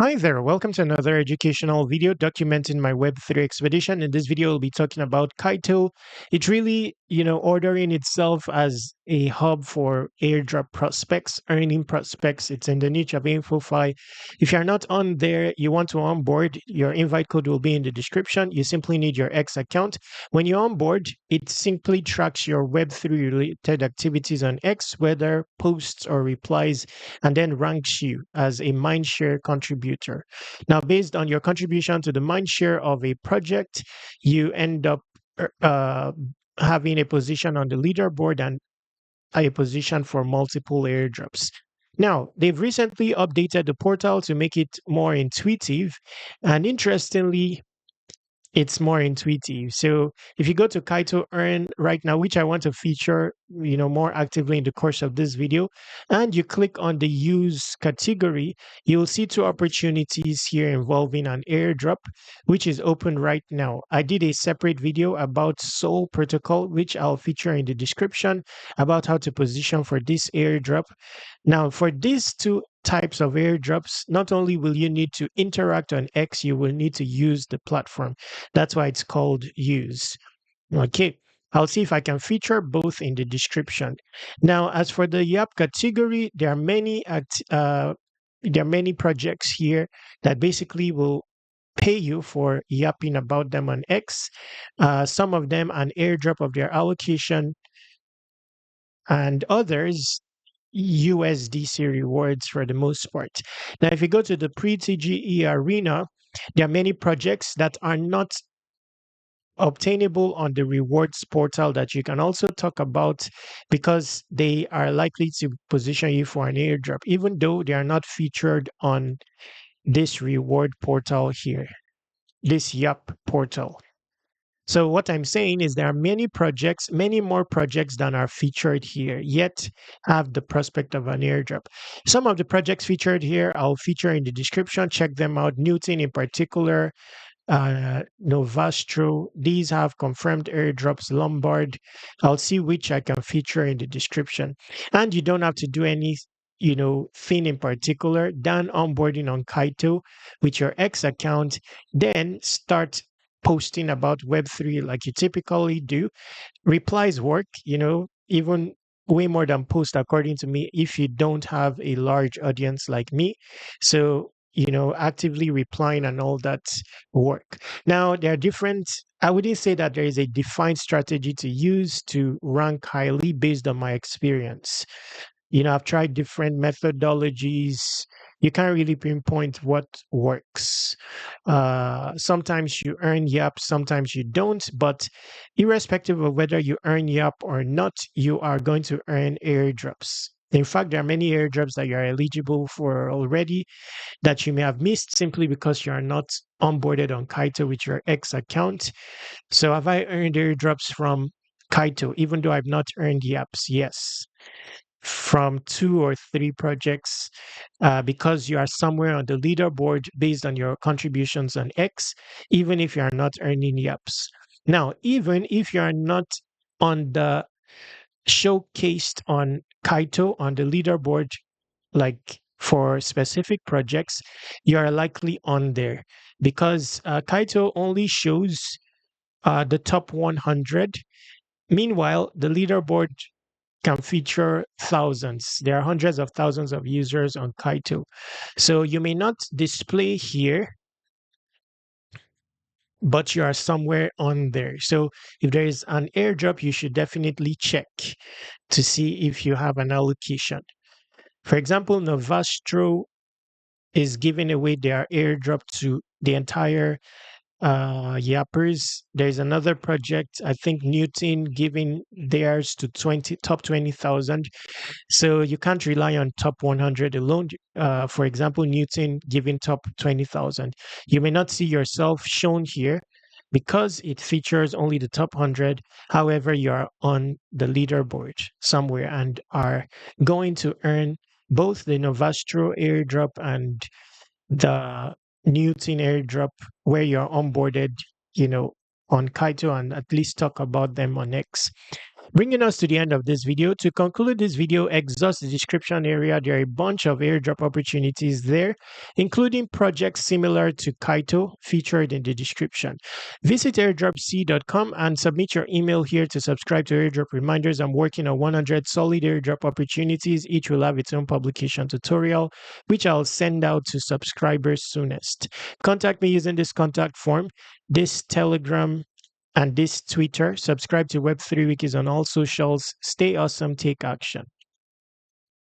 Hi there, welcome to another educational video documenting my Web3 expedition. In this video, we'll be talking about Kaito. It's really, ordering itself as a hub for airdrop prospects, earning prospects. It's in the niche of InfoFi. If you're not on there, you want to onboard, your invite code will be in the description. You simply need your X account. When you onboard, it simply tracks your Web3 related activities on X, whether posts or replies, and then ranks you as a mindshare contributor. Now, based on your contribution to the mindshare of a project, you end up uh, having a position on the leaderboard and a position for multiple airdrops. Now, they've recently updated the portal to make it more intuitive. And interestingly, it's more intuitive. So if you go to Kaito Earn right now, which I want to feature, more actively in the course of this video, and you click on the use category, you'll see two opportunities here involving an airdrop, which is open right now. I did a separate video about Soul Protocol, which I'll feature in the description about how to position for this airdrop. Now, for these two types of airdrops, not only will you need to interact on X, you will need to use the platform. That's why it's called use. Okay. I'll see if I can feature both in the description. Now, as for the Yap category, there are many projects here that basically will pay you for yapping about them on X. Some of them an airdrop of their allocation, and others USDC rewards for the most part. Now, if you go to the pre-TGE arena, there are many projects that are not obtainable on the rewards portal that you can also talk about because they are likely to position you for an airdrop, even though they are not featured on this reward portal here, this Yup portal. So what I'm saying is there are many projects, many more projects than are featured here, yet have the prospect of an airdrop. Some of the projects featured here, I'll feature in the description. Check them out. Newton in particular, Novastro. These have confirmed airdrops. Lombard. I'll see which I can feature in the description. And you don't have to do any, thing in particular. Done onboarding on Kaito with your X account, then start posting about Web3 like you typically do. Replies work, even way more than post, according to me, if you don't have a large audience like me. So, actively replying and all that work. Now, there are different, I wouldn't say that there is a defined strategy to use to rank highly based on my experience. I've tried different methodologies. You can't really pinpoint what works. Sometimes you earn YAP, sometimes you don't. But irrespective of whether you earn YAP or not, you are going to earn airdrops. In fact, there are many airdrops that you're eligible for already that you may have missed simply because you are not onboarded on Kaito with your X account. So have I earned airdrops from Kaito, even though I've not earned YAPs? Yes, from 2 or 3 projects, because you are somewhere on the leaderboard based on your contributions on X, even if you are not earning YAPs. Now, even if you are not on the showcased on Kaito on the leaderboard, like for specific projects, you are likely on there because Kaito only shows the top 100. Meanwhile, the leaderboard can feature thousands. There are hundreds of thousands of users on Kaito. So you may not display here, but you are somewhere on there. So if there is an airdrop, you should definitely check to see if you have an allocation. For example, Novastro is giving away their airdrop to the entire yappers. There's another project, I think Newton, giving theirs to top 20,000. So you can't rely on top 100 alone. For example, Newton giving top 20,000. You may not see yourself shown here because it features only the top 100. However, you are on the leaderboard somewhere and are going to earn both the Novastro airdrop and the Newton airdrop where you're onboarded, on Kaito, and at least talk about them on X. Bringing us to the end of this video. To conclude this video, exhaust the description area. There are a bunch of airdrop opportunities there, including projects similar to Kaito featured in the description. Visit airdropc.com and submit your email here to subscribe to airdrop reminders. I'm working on 100 solid airdrop opportunities. Each will have its own publication tutorial, which I'll send out to subscribers soonest. Contact me using this contact form, this Telegram, and this Twitter. Subscribe to Web3 Wikis on all socials. Stay awesome, take action.